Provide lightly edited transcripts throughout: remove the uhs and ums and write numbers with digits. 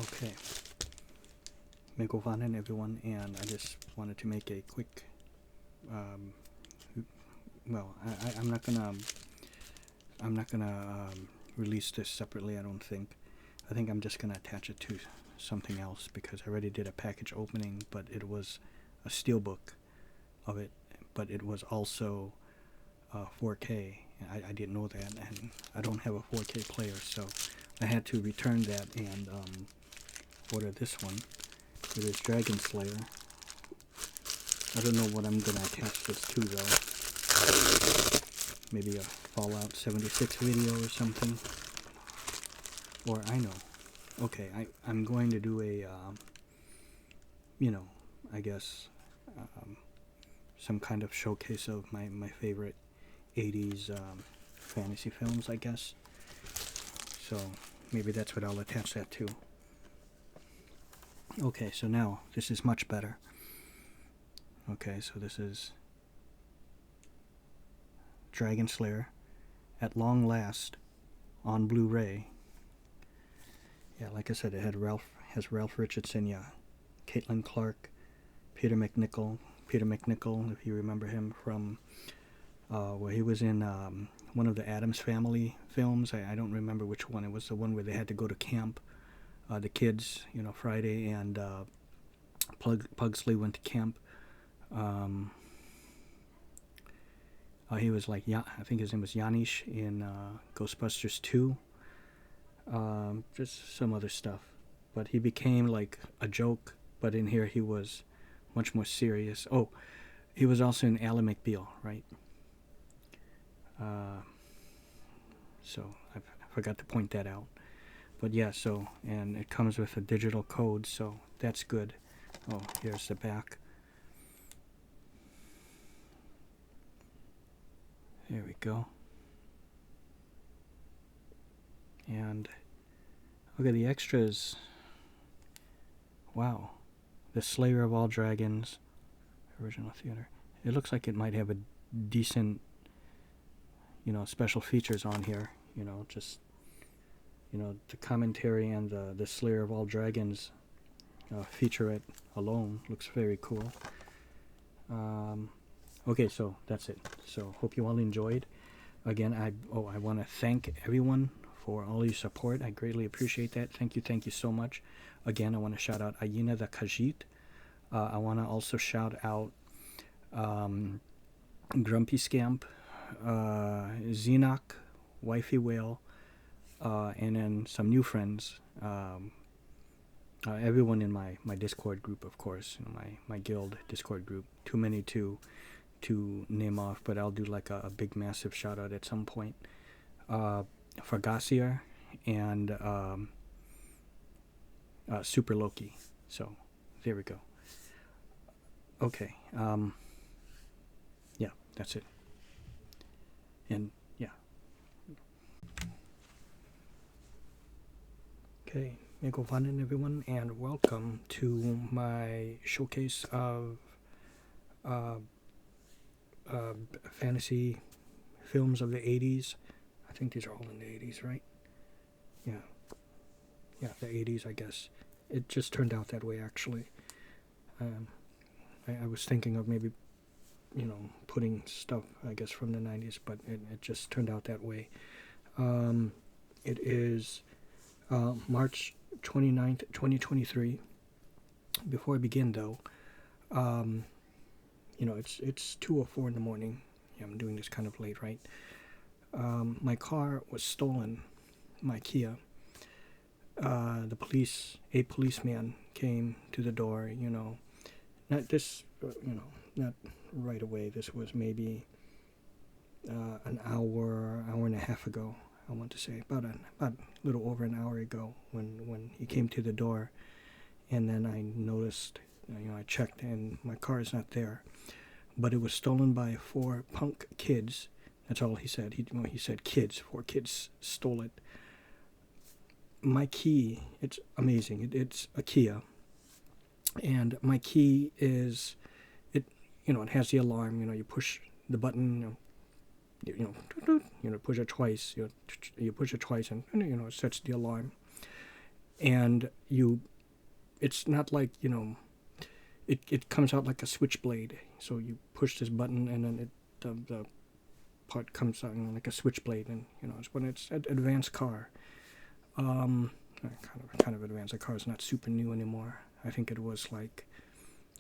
Okay, Megovanen everyone, and I just wanted to make a quick, um, well, I'm not gonna release this separately. I don't think. I think I'm just gonna attach it to something else because I already did a package opening, but it was a steelbook of it, but it was also 4K. I didn't know that, and I don't have a 4K player, so I had to return that and order this one. It is Dragonslayer. I don't know what I'm gonna attach this to though. Maybe a Fallout 76 video or something. Or I know. Okay, I'm going to do a, you know, I guess, some kind of showcase of my favorite 80s fantasy films, I guess. So maybe that's what I'll attach that to. Okay, so now this is much better. Okay, so this is Dragonslayer at long last on Blu-ray. Yeah, like I said, it has Ralph Richardson, yeah, Caitlin Clark, Peter McNichol, if you remember him from where he was in one of the Addams Family films. I don't remember which one. It was the one where they had to go to camp, the kids, you know, Friday, and Pugsley went to camp. He was like, I think his name was Janish in Ghostbusters 2. Just some other stuff. But he became like a joke, but in here he was much more serious. Oh, he was also in Ally McBeal, right? So I forgot to point that out. But yeah, so, and it comes with a digital code, so that's good. Oh, here's the back. There we go. And look at the extras. Wow. The Slayer of All Dragons, original theater. It looks like it might have a decent, you know, special features on here. You know, just, you know, the commentary and the Slayer of All Dragons featurette alone looks very cool. Okay, so that's it. So hope you all enjoyed. Again, I want to thank everyone for all your support. I greatly appreciate that. Thank you so much. Again, I want to shout out Ayina the Khajiit. I want to also shout out Grumpy Scamp, Xenoc, Wifey Whale, and then some new friends. Everyone in my Discord group, of course, you know, my guild Discord group. Too many to name off, but I'll do like a big massive shout out at some point. Fargasier and Super Loki. So there we go. Okay. Yeah, that's it. And yeah. Okay, Megovanen everyone, and welcome to my showcase of fantasy films of the 80s. I think these are all in the 80s, right? Yeah, the 80s, I guess. It just turned out that way, actually. I was thinking of maybe, you know, putting stuff, I guess, from the 90s, but it just turned out that way. It is March 29th, 2023. Before I begin, though, you know, it's 2:04 in the morning. Yeah, I'm doing this kind of late, right? My car was stolen, my Kia. A policeman came to the door, you know, not right away. This was maybe an hour and a half ago, I want to say, about a little over an hour ago when he came to the door, and then I noticed, you know, I checked and my car is not there, but it was stolen by 4 punk kids. That's all he said. He said kids. 4 kids stole it. My key, it's amazing. It's a Kia, and my key is, it has the alarm. You know, you push the button. You know, push it twice. You push it twice, and it sets the alarm. and it's not like, it comes out like a switchblade. So you push this button, and then the part comes out, like a switchblade, and it's when it's an advanced car. Kind of advanced. The car is not super new anymore. I think it was like,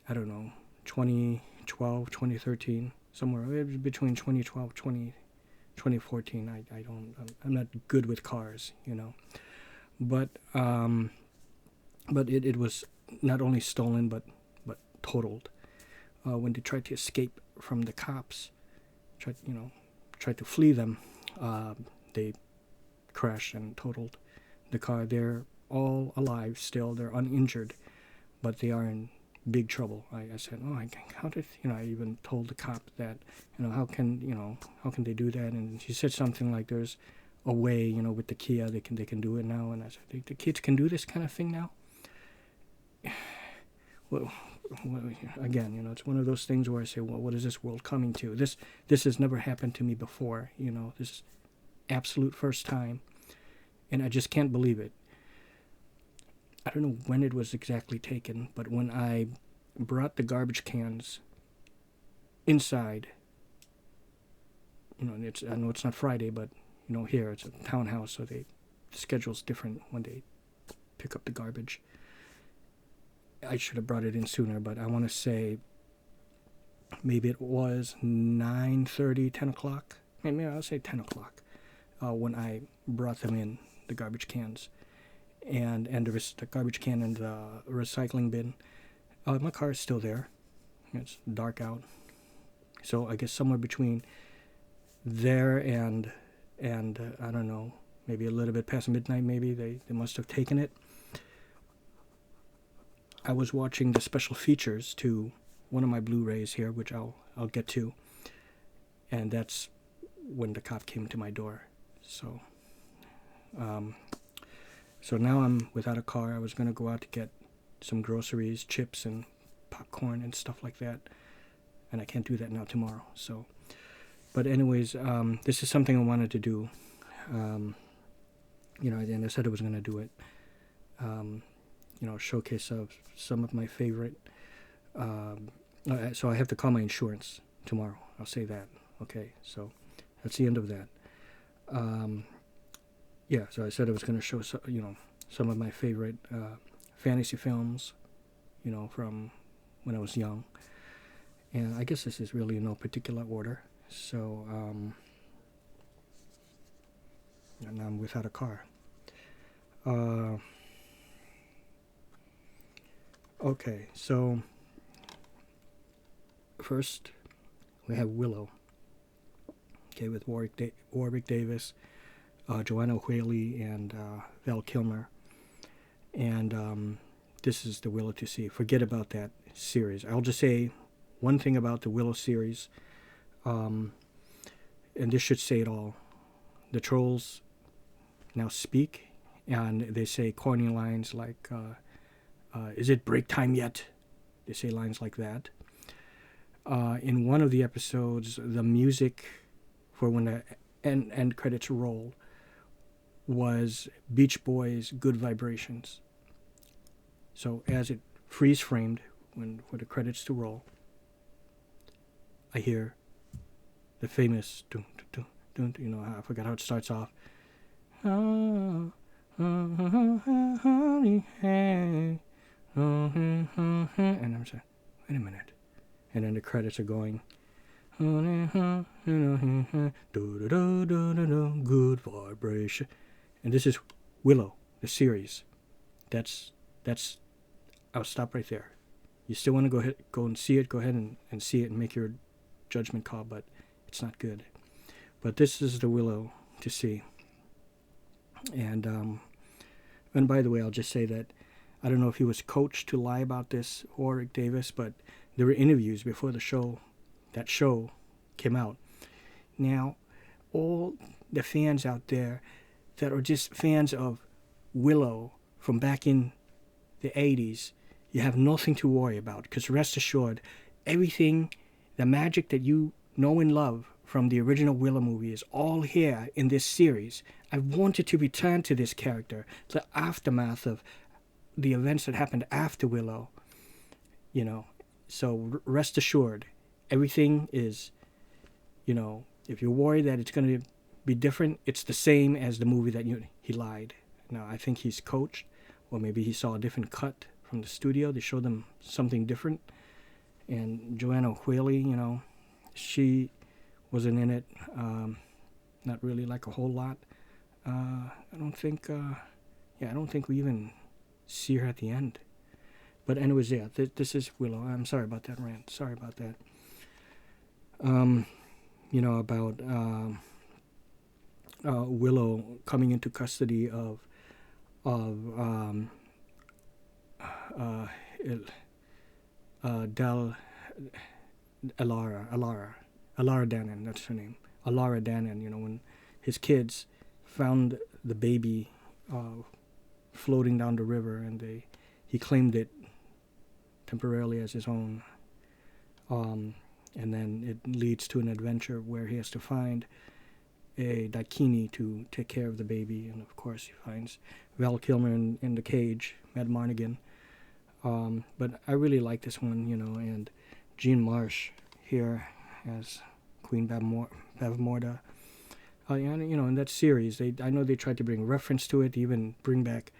I don't know, 2012, 2013, somewhere between 2012, 2014. I'm not good with cars, but it was not only stolen but totaled. When they tried to escape from the cops, tried to flee them, they crashed and totaled the car. They're all alive still. They're uninjured, but they are in big trouble. I said, how did, I even told the cop that, how can they do that? And he said something like, there's a way, with the Kia, they can do it now. And I said, the kids can do this kind of thing now? Well, again, it's one of those things where I say, well, what is this world coming to? This has never happened to me before. This is absolute first time, and I just can't believe it. I don't know when it was exactly taken, but when I brought the garbage cans inside, I know it's not Friday, but here it's a townhouse, so the schedule's different when they pick up the garbage. I should have brought it in sooner, but I want to say maybe it was 9:30, 10 o'clock. Maybe I'll say 10 o'clock when I brought them in, the garbage cans. And the garbage can and the recycling bin. My car is still there. It's dark out. So I guess somewhere between there and I don't know, maybe a little bit past midnight, maybe they must have taken it. I was watching the special features to one of my Blu-rays here, which I'll get to, and that's when the cop came to my door. So now I'm without a car. I was going to go out to get some groceries, chips and popcorn and stuff like that, and I can't do that now tomorrow. So, but anyways, this is something I wanted to do. And I said I was going to do it. Showcase of some of my favorite. So I have to call my insurance tomorrow. I'll say that. Okay, so that's the end of that. So I said I was going to show some of my favorite fantasy films, from when I was young. And I guess this is really in no particular order. So and I'm without a car. Okay, so first we have Willow. Okay, with Warwick Davis, Joanna Whaley, and Val Kilmer. And this is the Willow to see. Forget about that series. I'll just say one thing about the Willow series, and this should say it all. The trolls now speak, and they say corny lines like, is it break time yet? They say lines like that. In one of the episodes, the music for when the end credits roll was Beach Boys' Good Vibrations. So as it freeze framed for the credits to roll, I hear the famous dun, dun, dun, dun, I forgot how it starts off. And I'm saying, wait a minute. And then the credits are going, good vibration. And this is Willow, the series. That's I'll stop right there. You still want to go and see it, go ahead and see it and make your judgment call, but it's not good. But this is the Willow to see. And by the way, I'll just say that I don't know if he was coached to lie about this, Warwick Davis, but there were interviews before that show came out. Now, all the fans out there that are just fans of Willow from back in the 80s, you have nothing to worry about, because rest assured, everything, the magic that you know and love from the original Willow movie is all here in this series. I wanted to return to this character, the aftermath of the events that happened after Willow, you know. So rest assured, everything is, you know, if you're worried that it's going to be different, it's the same as the movie that he lied. Now, I think he's coached, or maybe he saw a different cut from the studio. They showed them something different. And Joanna Whaley, you know, she wasn't in it, not really like a whole lot. I don't think we even see her at the end. But anyways, yeah, this is Willow. I'm sorry about that rant. Sorry about that. You know, about Willow coming into custody of Alara Danan, that's her name. Alara Danan, you know, when his kids found the baby floating down the river, and he claimed it temporarily as his own. And then it leads to an adventure where he has to find a Daikini to take care of the baby, and of course he finds Val Kilmer in the cage, Matt Marnigan. But I really like this one, you know, and Jean Marsh here as Queen Bavmorda. And, you know, in that series, I know they tried to bring reference to it, even bring back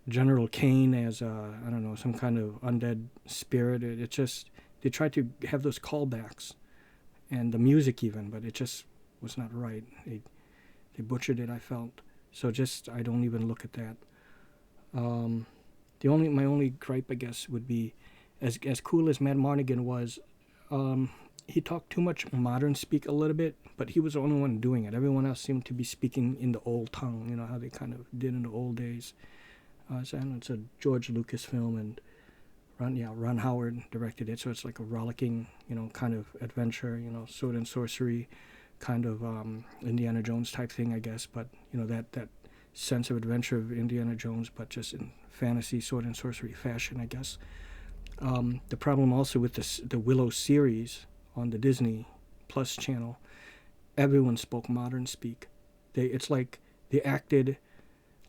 General Kane as I don't know, some kind of undead spirit. It just, they tried to have those callbacks, and the music even, but it just was not right. They butchered it, I felt. So just, I don't even look at that. My only gripe, I guess, would be, as cool as Matt Marnigan was, he talked too much modern speak a little bit, but he was the only one doing it. Everyone else seemed to be speaking in the old tongue, you know, how they kind of did in the old days. So I know it's a George Lucas film, and Ron Howard directed it, so it's like a rollicking, you know, kind of adventure, you know, sword and sorcery, kind of Indiana Jones type thing, I guess. But, you know, that sense of adventure of Indiana Jones, but just in fantasy sword and sorcery fashion, I guess. The problem also with the Willow series on the Disney Plus channel, everyone spoke modern speak. It's like they acted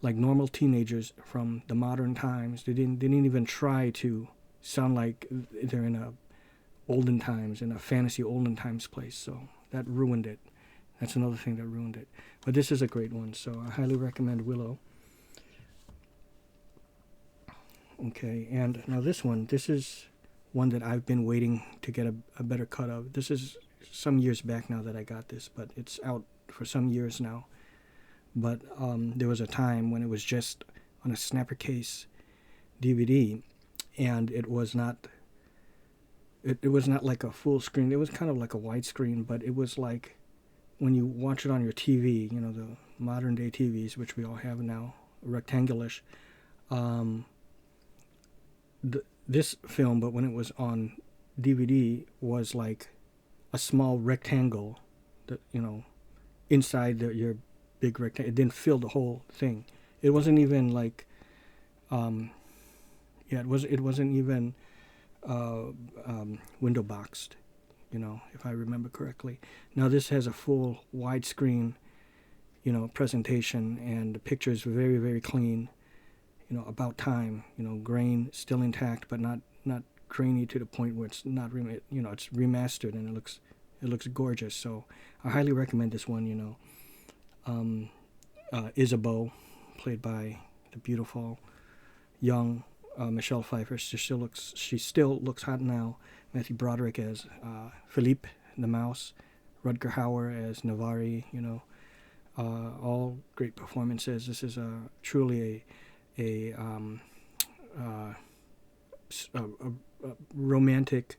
like normal teenagers from the modern times. They didn't even try to sound like they're in a fantasy olden times place. So that ruined it. That's another thing that ruined it. But this is a great one, so I highly recommend Willow. Okay, and now this is one that I've been waiting to get a better cut of. This is some years back now that I got this, but it's out for some years now. But there was a time when it was just on a snapper case DVD, and it was not like a full screen. It was kind of like a widescreen, but it was like when you watch it on your TV, you know, the modern day TVs, which we all have now, rectangular-ish. This film, but when it was on DVD, was like a small rectangle that, you know, inside your big rectangle. It didn't fill the whole thing. It wasn't even like, it wasn't even window boxed, you know, if I remember correctly. Now this has a full widescreen, you know, presentation, and the picture is very, very clean. You know, about time. You know, grain still intact, but not grainy to the point where it's not, you know, it's remastered and it looks gorgeous. So I highly recommend this one. You know, Isabeau, played by the beautiful young Michelle Pfeiffer. She still looks hot now. Matthew Broderick as Philippe the Mouse, Rutger Hauer as Navari. You know, all great performances. This is truly a romantic,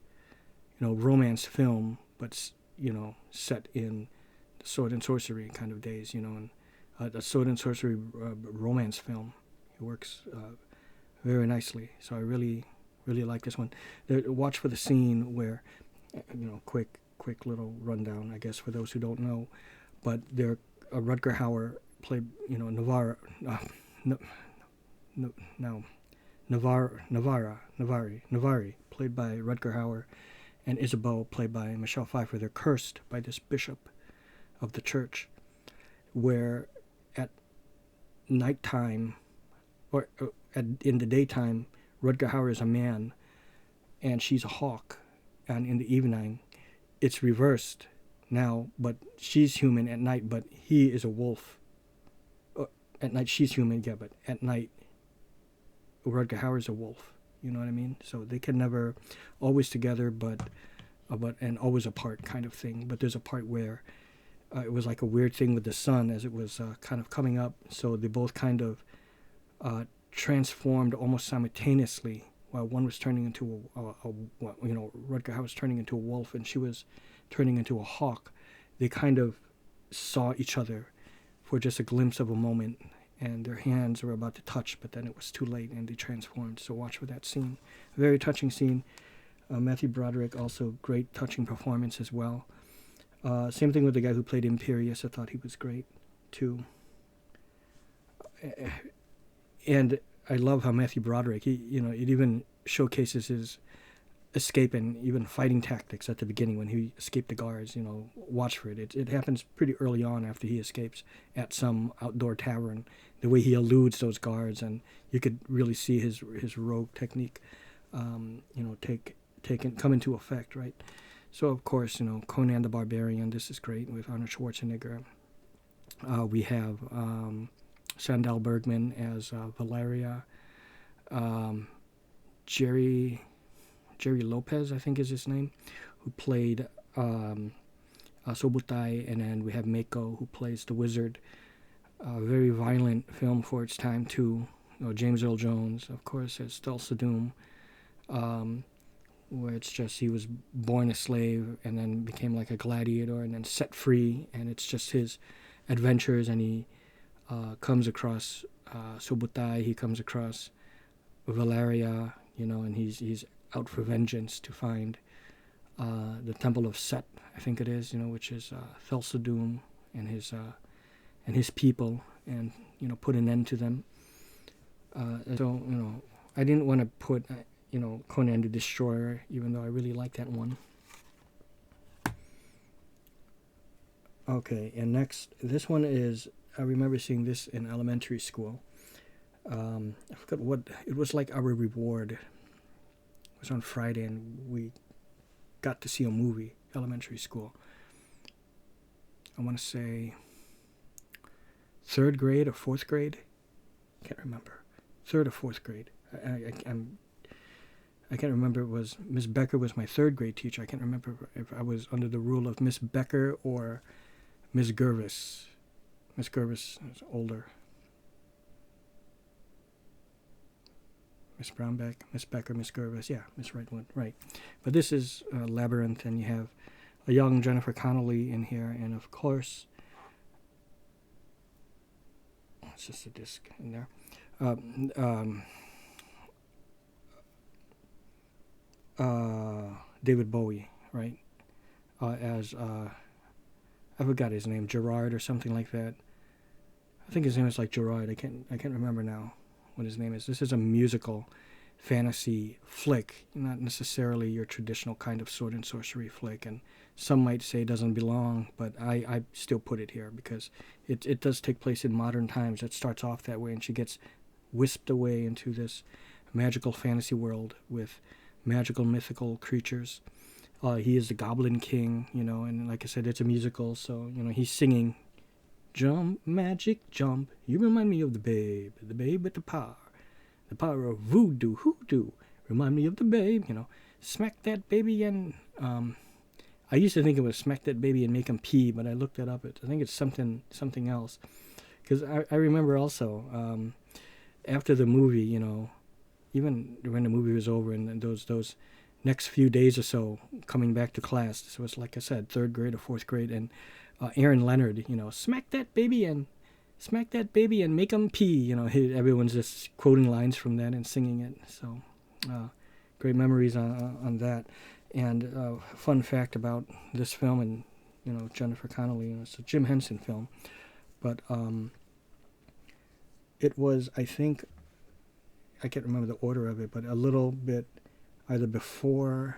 you know, romance film, but, you know, set in the sword and sorcery kind of days, you know, and a sword and sorcery romance film. It works very nicely. So I really, really like this one. Watch for the scene where, you know, quick little rundown, I guess, for those who don't know, but Rutger Hauer played, you know, Navari, played by Rutger Hauer, and Isabel, played by Michelle Pfeiffer, they're cursed by this bishop of the church, where at nighttime, or in the daytime, Rutger Hauer is a man, and she's a hawk, and in the evening, it's reversed now, but she's human at night, but he is a wolf. At night she's human, yeah, but at night Rutger Hauer is a wolf. You know what I mean? So they can never, always together, but and always apart kind of thing. But there's a part where it was like a weird thing with the sun as it was kind of coming up. So they both kind of transformed almost simultaneously. While one was turning into Rutger Hauer was turning into a wolf and she was turning into a hawk. They kind of saw each other for just a glimpse of a moment, and their hands were about to touch, but then it was too late and they transformed. So watch for that scene. A very touching scene. Matthew Broderick, also great touching performance as well. Same thing with the guy who played Imperius. I thought he was great too. And I love how Matthew Broderick, it even showcases his escape and even fighting tactics at the beginning when he escaped the guards. Watch for it. It happens pretty early on after he escapes at some outdoor tavern. The way he eludes those guards, and you could really see his rogue technique, come into effect, right? So of course, Conan the Barbarian. This is great with Arnold Schwarzenegger. We have Sandal Bergman as Valeria. Jerry Lopez, I think is his name, who played Sobutai, and then we have Mako, who plays the wizard. Very violent film for its time too. James Earl Jones, of course, as Thulsa Doom, where it's just he was born a slave and then became like a gladiator and then set free, and it's just his adventures, and he comes across Sobutai, he comes across Valeria, and he's out for vengeance to find the Temple of Set, I think it is, which is Thulsa Doom and his people, and put an end to them. So I didn't want to put Conan the Destroyer, even though I really like that one. Okay, and next, this one is, I remember seeing this in elementary school. I forgot what it was, like our reward. It was on Friday, and we got to see a movie. Elementary school. I want to say 3rd grade or 4th grade. Can't remember. 3rd or 4th grade. I can't remember. It was Miss Becker was my 3rd grade teacher. I can't remember if I was under the rule of Miss Becker or Miss Gervis. Miss Gervis is older. Miss Brownback, Miss Becker, Miss Gervis, yeah, Miss Wrightwood, right. But this is Labyrinth, and you have a young Jennifer Connelly in here, and of course, it's just a disc in there. David Bowie, right? As I forgot his name, Gerard or something like that. I think his name is like Gerard. I can't remember now what his name is. This is a musical fantasy flick, not necessarily your traditional kind of sword and sorcery flick, and some might say it doesn't belong, but I still put it here because it does take place in modern times. It starts off that way, and she gets whisked away into this magical fantasy world with magical mythical creatures. He is the Goblin King, and like I said, it's a musical, so he's singing, "Jump, magic, jump, you remind me of the babe with the power of voodoo, hoodoo, remind me of the babe, smack that baby," and I used to think it was smack that baby and make him pee, but I looked it up. I think it's something else, because I remember also after the movie, even when the movie was over and those next few days or so coming back to class, this was, like I said, 3rd grade or 4th grade, and Aaron Leonard, smack that baby and make him pee. Everyone's just quoting lines from that and singing it. So great memories on that. And fun fact about this film and Jennifer Connelly, it's a Jim Henson film, but it was, I think, I can't remember the order of it, but a little bit either before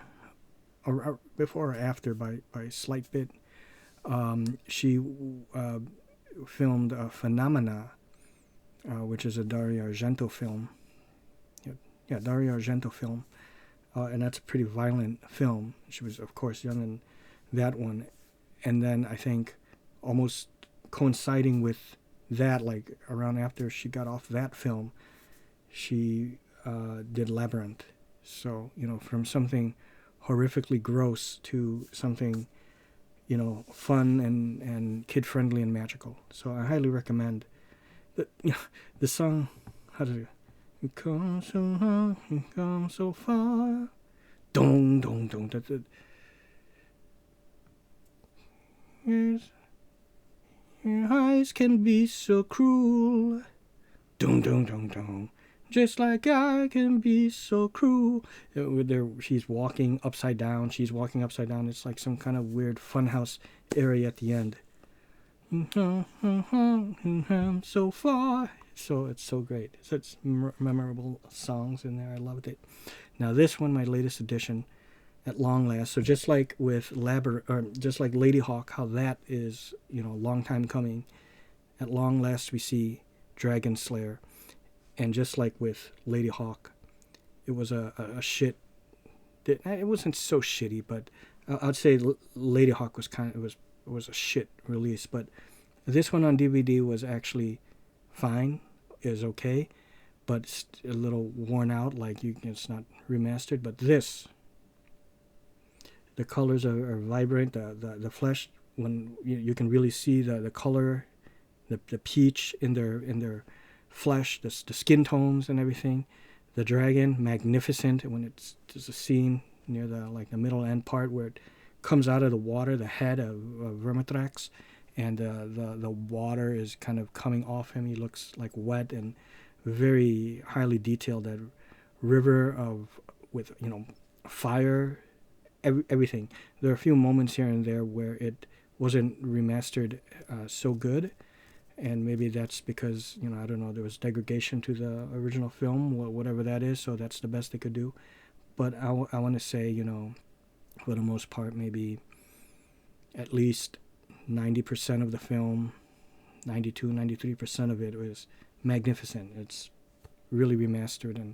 before or after by a slight bit. She filmed Phenomena, which is a Dario Argento film. Yeah, Dario Argento film. And that's a pretty violent film. She was, of course, young in that one. And then I think almost coinciding with that, like around after she got off that film, she did Labyrinth. So, from something horrifically gross to something, fun and kid-friendly and magical. So I highly recommend. The song, how does it go? You come so long, you come so far. Dong, dong, dong. Yes, your eyes can be so cruel. Dong, dong, dong, dong. Just like I can be so cruel. She's walking upside down. It's like some kind of weird funhouse area at the end. So far. So it's so great. Such memorable songs in there. I loved it. Now this one, my latest edition, at long last. So just like with just like Lady Hawk, how that is, a long time coming. At long last, we see Dragonslayer, and just like with Lady Hawk, it was a shit. It wasn't so shitty, but I'd say Lady Hawk was was a shit release. But this one on DVD was actually fine. Is okay, but it's a little worn out. Like it's not remastered. But this, the colors are vibrant. The flesh, when you can really see the color, the peach in their flesh, the skin tones and everything. The dragon, magnificent. When there's a scene near the middle end part where it comes out of the water, the head of Vermitrax, and the water is kind of coming off him. He looks like wet and very highly detailed. That river with fire, everything. There are a few moments here and there where it wasn't remastered so good, and maybe that's because I don't know, there was degradation to the original film, whatever that is. So that's the best they could do. But I want to say, for the most part, maybe at least 90% of the film, 93% of it was magnificent. It's really remastered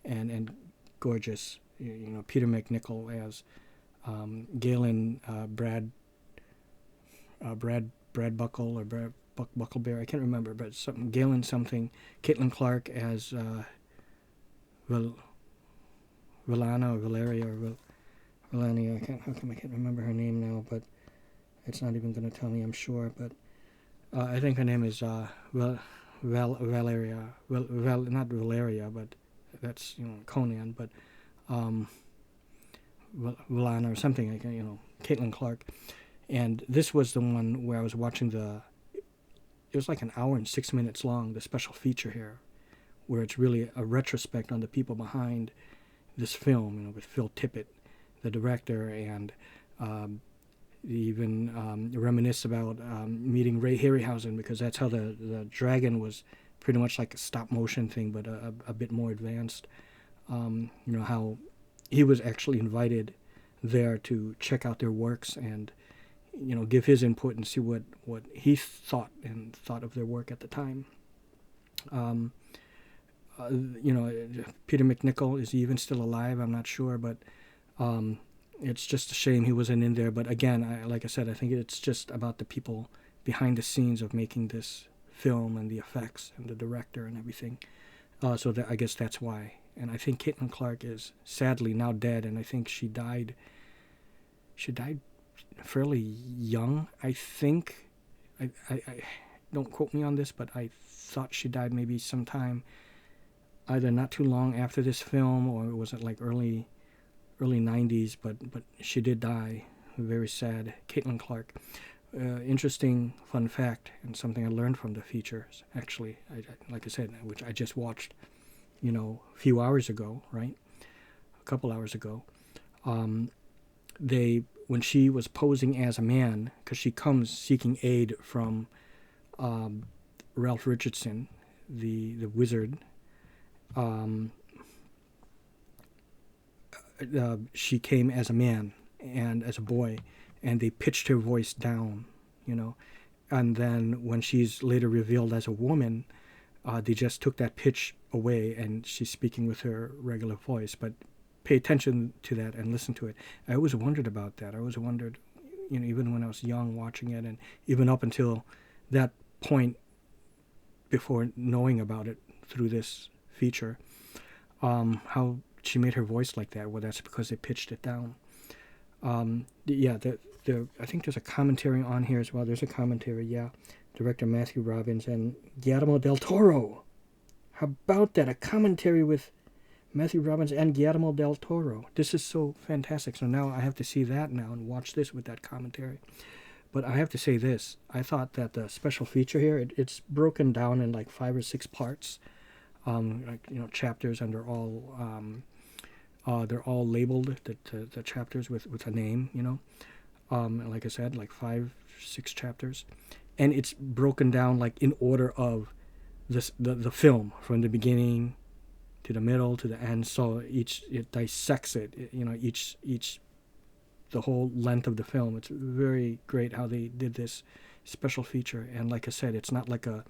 and gorgeous. Peter McNichol as Galen Brad Buckle or Brad Bucklebear. I can't remember, but Galen something. Caitlin Clark as Villana or Valeria or Melania. How come I can't remember her name now? But it's not even going to tell me, I'm sure. But I think her name is Valeria. Not Valeria, but that's Conan. But Villana or something like Caitlin Clark. And this was the one where I was watching it was like an hour and 6 minutes long, the special feature here, where it's really a retrospect on the people behind this film, with Phil Tippett, the director, and even reminisce about meeting Ray Harryhausen, because that's how the dragon was pretty much like a stop motion thing, but a bit more advanced. How he was actually invited there to check out their works and give his input and see what he thought of their work at the time. Peter McNichol, is he even still alive? I'm not sure, but it's just a shame he wasn't in there. But again, like I said, I think it's just about the people behind the scenes of making this film and the effects and the director and everything. So I guess that's why. And I think Caitlin Clark is sadly now dead, and I think she died fairly young. I think, I don't quote me on this, but I thought she died maybe sometime either not too long after this film, or it wasn't like early 90s, but she did die. Very sad. Caitlin Clark. Interesting fun fact, and something I learned from the features, actually, like I said, which I just watched, a few hours ago, right? A couple hours ago. When she was posing as a man, because she comes seeking aid from Ralph Richardson, the wizard, she came as a man, and as a boy, and they pitched her voice down, you know, and then when she's later revealed as a woman, they just took that pitch away and she's speaking with her regular voice. But pay attention to that and listen to it. I always wondered about that. I always wondered, you know, even when I was young watching it, and even up until that point before knowing about it through this feature, how she made her voice like that. Well, that's because they pitched it down. Yeah, I think there's a commentary on here as well. There's a commentary, yeah. Director Matthew Robbins and Guillermo del Toro. How about that? A commentary with Matthew Robbins and Guillermo del Toro. This is so fantastic. So now I have to see that now and watch this with that commentary. But I have to say this. I thought that the special feature here, it's broken down in like 5 or 6 parts. Like, you know, chapters, and they're all labeled, the chapters with a name, you know. And like I said, like 5, 6 chapters. And it's broken down like in order of the film, from the beginning to the middle to the end. So it dissects it, you know, the whole length of the film. It's very great how they did this special feature. And like I said, it's not like a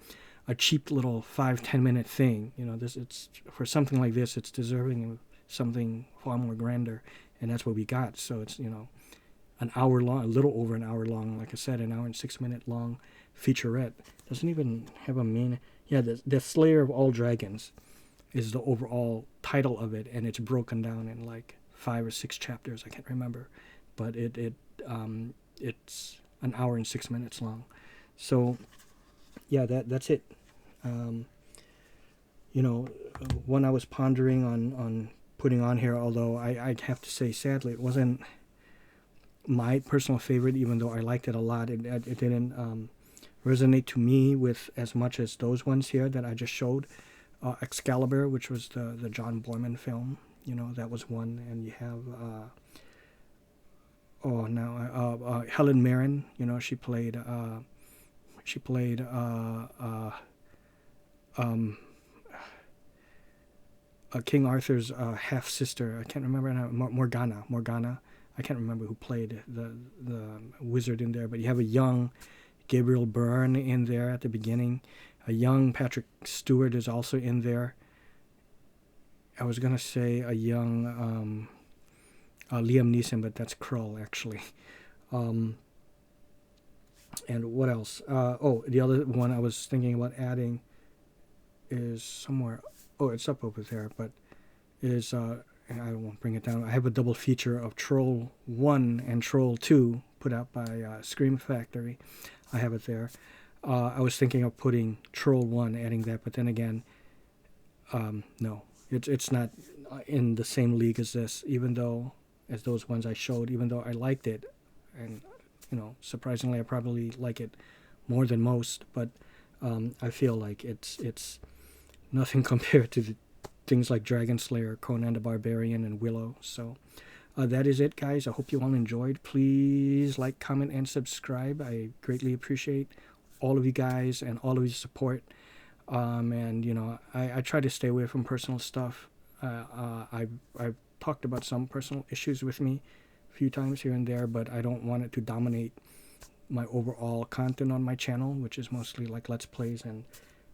cheap little 5-10 minute thing. You know, it's for something like this, it's deserving of something far more grander, and that's what we got. So it's, you know, an hour long, a little over an hour long, like I said, an hour and 6 minute long featurette. Doesn't even have a main. Yeah, the Slayer of All Dragons is the overall title of it, and it's broken down in like 5 or 6 chapters. I can't remember, but it's an hour and 6 minutes long. So yeah, that's it. You know, one I was pondering on putting on here, although I'd have to say, sadly, it wasn't my personal favorite, even though I liked it a lot. It didn't resonate to me with as much as those ones here that I just showed. Excalibur, which was the John Boorman film, you know, that was one. And you have Helen Mirren, you know, she played King Arthur's half sister. I can't remember now. Morgana. I can't remember who played the wizard in there, but you have a young Gabriel Byrne in there at the beginning. A young Patrick Stewart is also in there. I was gonna say a young Liam Neeson, but that's Krull actually. And what else? The other one I was thinking about adding is somewhere. Oh, it's up over there, but is I won't bring it down. I have a double feature of Troll 1 and Troll 2 put out by Scream Factory. I have it there. I was thinking of putting Troll 1, adding that, but then again, no. It's not in the same league as this, as those ones I showed, even though I liked it. And, you know, surprisingly, I probably like it more than most, but I feel like it's nothing compared to the things like Dragonslayer, Conan the Barbarian, and Willow. So that is it, guys. I hope you all enjoyed. Please like, comment, and subscribe. I greatly appreciate all of you guys and all of your support. And, you know, I try to stay away from personal stuff. I've talked about some personal issues with me a few times here and there, but I don't want it to dominate my overall content on my channel, which is mostly like Let's Plays and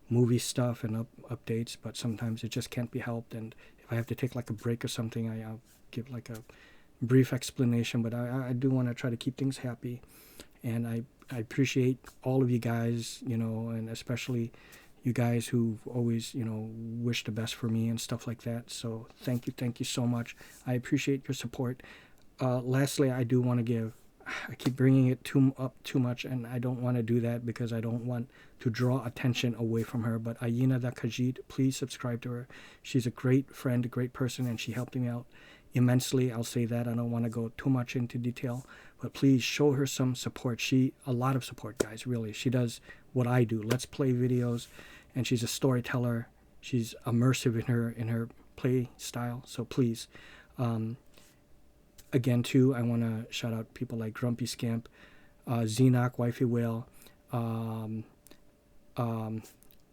movie stuff and updates, but sometimes it just can't be helped. And if I have to take like a break or something, I'll give like a brief explanation, but I do want to try to keep things happy. And I appreciate all of you guys, you know, and especially you guys who've always, you know, wish the best for me and stuff like that. So thank you so much. I appreciate your support. Lastly, I do want to I keep bringing it up too much, and I don't want to do that because I don't want to draw attention away from her. But Ayina da Kajit, please subscribe to her. She's a great friend, a great person, and she helped me out immensely. I'll say that. I don't want to go too much into detail, but please show her some support. A lot of support, guys, really. She does what I do, Let's Play videos, and she's a storyteller. She's immersive in her play style, so please. Again, too, I want to shout out people like Grumpy Scamp, Xenoc, Wifey Whale,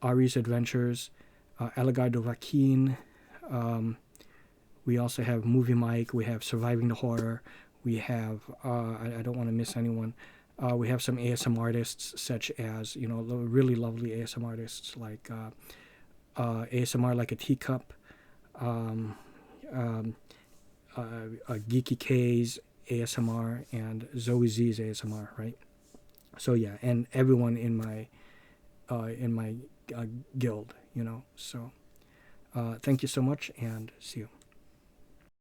Ari's Adventures, Falagar Dovahkiin. We also have Movie Mike. We have Surviving the Horror. We have I don't want to miss anyone. We have some ASM artists, such as really lovely ASM artists like ASMR Like a Teacup, um, Geeky K's ASMR, and Zoe Z's ASMR, right? So yeah, and everyone in my guild, So thank you so much, and see you.